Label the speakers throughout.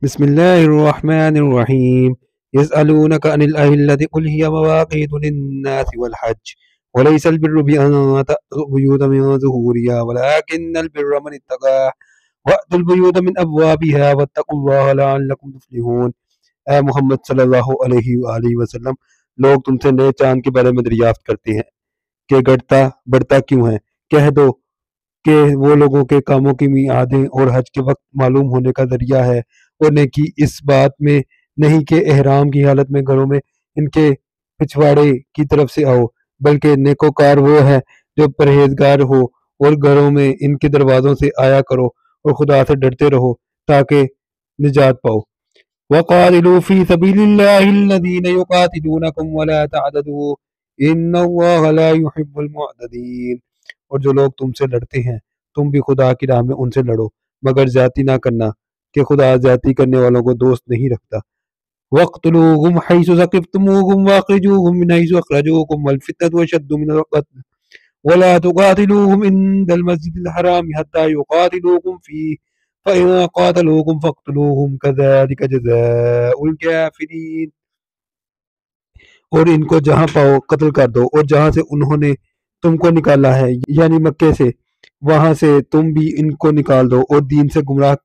Speaker 1: بسم الله الرحمن الرحيم. يسألونك عن الأهلة قل هي مواقيت للناس والحج وليس البر بأن تأتوا البيوت من ظهورها ولكن البر من اتقى وأتوا البيوت من أبوابها واتقوا الله لعلكم تفلحون. اے محمد صلی اللہ علیہ وآلہ وسلم، لوگ تم سے نئے چاند کے بارے میں دریافت کرتے ہیں کہ گڑتا بڑھتا کیوں ہے۔ کہہ دو کہ وہ لوگوں کے کاموں کی میعادیں اور حج کے وقت معلوم ہونے کا ذریعہ ہے، اور نیکی اس بات میں نہیں کہ احرام کی حالت میں گھروں میں ان کے پچھواڑے کی طرف سے آؤ، بلکہ نیکوکار وہ ہے جو پرہیزگار ہو، اور گھروں میں ان کے دروازوں سے آیا کرو اور خدا سے ڈرتے رہو تاکہ نجات پاؤ۔ وقاتلوا فی سبیل اللہ الذین یقاتلونکم ولا تعتدوا ان اللہ لا يحب المعتدین۔ اور جو لوگ تم سے لڑتے ہیں تم بھی خدا کی راہ میں ان سے لڑو، مگر زیادتی نہ کرنا کہ خدا زیادتی کرنے والوں کو دوست نہیں رکھتا۔ وَاقْتُلُوهُمْ حَيْثُ ثَقِفْتُمُوهُمْ وَأَخْرِجُوهُمْ مِنْ حَيْثُ أَخْرَجُوكُمْ وَالْفِتْنَةُ أَشَدُّ مِنَ الْقَتْلِ وَلَا تُقَاتِلُوهُمْ عِندَ الْمَسْجِدِ الْحَرَامِ حَتَّى يُقَاتِلُوكُمْ فِيهِ فَإِن قَاتَلُوكُمْ فَاقْتُلُوهُمْ كَذَلِكَ جَزَاءُ الْكَافِرِينَ۔ اور ان کو جہاں پاؤ قتل کر دو، اور جہاں سے انہوں نے تم کو نکالا ہے یعنی مکے سے، وہاں سے تم بھی ان کو نکال دو، اور دین سے گمراہ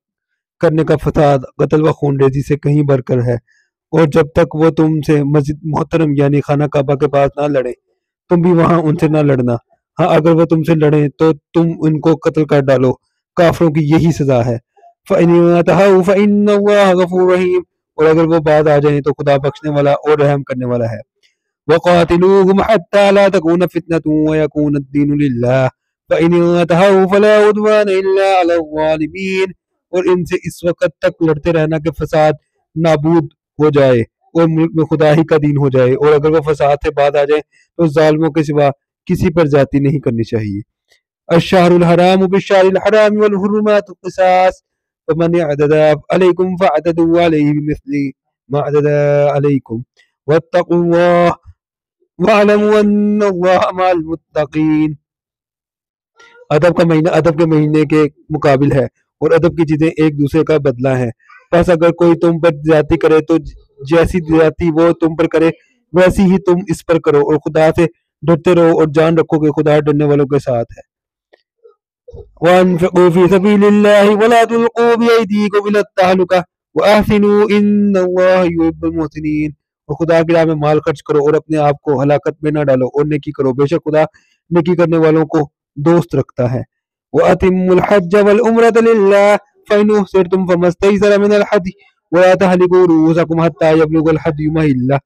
Speaker 1: کرنے کا فساد قتل و خون ریزی سے کہیں بڑھ کر ہے۔ اور جب تک وہ تم سے مسجد محترم یعنی خانہ کعبہ کے پاس نہ لڑیں تم بھی وہاں ان سے نہ لڑنا۔ ہاں اگر وہ تم سے لڑیں تو تم ان کو قتل کر ڈالو، کافروں کی یہی سزا ہے۔ فَإِنْ انْتَهَوْا فَإِنَّ اللَّهَ غَفُورٌ رَحِيمٌ۔ اور اگر وہ باز آ جائیں تو خدا بخشنے والا اور رحم کرنے والا ہے۔ وَقَاتِلُوهُمْ حَتَّى لَا تَكُونَ فِتْنَةٌ وَيَكُونَ الدِّينُ لِلَّهِ فَإِنْ انْتَهَوْا فَلَا عُدْوَانَ إِلَّا عَلَى الظَّالِمِينَ۔ اور ان سے اس وقت تک لڑتے رہنا کہ فساد نابود ہو جائے اور ملک میں خدا ہی کا دین ہو جائے، اور اگر وہ فساد سے بعد آ جائیں تو ظالموں کے سوا کسی پر زیادتی نہیں کرنی چاہیے۔ الشہر الحرام بالشہر الحرام والحرمات قصاص فمن اعتدى علیکم فاعتدوا علیہ بمثل ما اعتدى علیکم واتقوا اللہ واعلموا ان اللہ مع المتقین۔ ادب کا مہینہ ادب کے مہینے کے مقابل ہے، اور ادب کی چیزیں ایک دوسرے کا بدلہ ہیں۔ بس اگر کوئی تم پر زیادتی کرے تو جیسی زیادتی وہ تم پر کرے ویسی ہی تم اس پر کرو، اور خدا سے ڈرتے رہو اور جان رکھو کہ خدا ڈرنے والوں کے ساتھ ہے۔ وَأَنفِقُوا فِي سَبِيلِ اللَّهِ وَلَا تُلْقُوا بِأَيْدِيكُمْ إِلَى التَّهْلُكَةِ وَأَحْسِنُوا إِنَّ اللَّهَ يُحِبُّ الْمُحْسِنِينَ۔ اور خدا کی راہ میں مال خرچ کرو اور اپنے آپ کو ہلاکت میں نہ ڈالو، اور نیکی کرو، بے شک خدا نیکی کرنے والوں کو دوست رکھتا ہے۔ وَأَتِمُّوا الْحَجَّ وَالْعُمْرَةَ لِلَّهِ فَإِنْ أُحْصِرْتُمْ فَمَا اسْتَيْسَرَ مِنَ الْهَدْيِ وَلَا تَحْلِقُوا رُؤُوسَكُمْ حَتَّى يَبْلُغَ الْهَدْيُ مَحِلَّهُ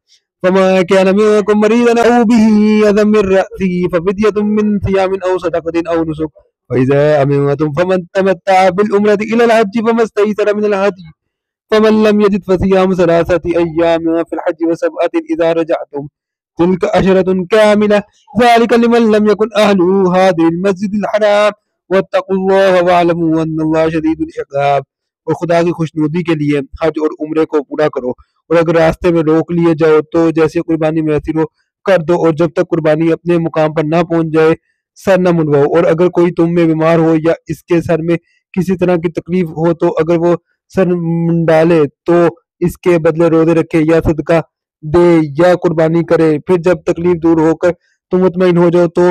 Speaker 1: فَمَا كَانَ مِنكُم مَّرِيضًا أَوْ بِهِ أَذًى مِّن رَّأْسِهِ فَفِدْيَةٌ مِّن صِيَامٍ أَوْ صَدَقَةٍ أَوْ نُسُكٍ فَإِذَا أَمِنتُمْ فَمَن تَمَتَّعَ بِالْعُمْرَةِ إِلَى الْحَجِّ فَمَا اسْتَيْسَرَ مِنَ الْهَدْيِ فَمَن لَّمْ يَجِدْ فَصِيَامُ ثَلَاثَةِ أَيَّامٍ فِي الْحَجِّ وَسَبْعَةٍ إِذَا رَجَعْتُمْ تِلْكَ عَشَرَةٌ كَامِلَةٌ ذَلِكَ لِمَن لَّمْ يَكُنْ أَهْلُهُ حَاضِرِي الْمَسْجِدِ الْحَرَامِ وَاتَّقُوا اللَّهَ وَاعْلَمُوا أَنَّ اللَّهَ شَدِيدُ الْعِقَابِ۔ اور خدا کی خوشنودی کے لیے حج اور عمرے کو پورا کرو، اور اگر راستے میں روک لیے جاؤ تو جیسے قربانی میسر ہو کر دو، اور جب تک قربانی اپنے مقام پر نہ پہنچ جائے سر نہ منڈواؤ۔ اور اگر کوئی تم میں بیمار ہو یا اس کے سر میں کسی طرح کی تکلیف ہو تو اگر وہ سر منڈالے تو اس کے بدلے روزے رکھے یا صدقہ دے یا قربانی کرے۔ پھر جب تکلیف دور ہو کر تم مطمئن ہو جاؤ تو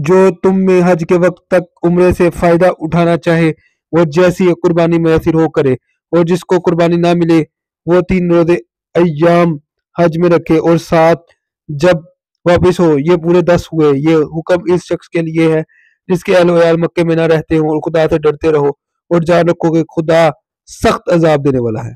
Speaker 1: جو تم میں حج کے وقت تک عمرے سے فائدہ اٹھانا چاہے وہ جیسی قربانی میسر ہو کرے، اور جس کو قربانی نہ ملے وہ 3 روزے ایام حج میں رکھے، اور ساتھ جب واپس ہو یہ پورے 10 ہوئے۔ یہ حکم اس شخص کے لیے ہے جس کے اہل و عیال مکے میں نہ رہتے ہوں، اور خدا سے ڈرتے رہو اور جان رکھو کہ خدا سخت عذاب دینے والا ہے۔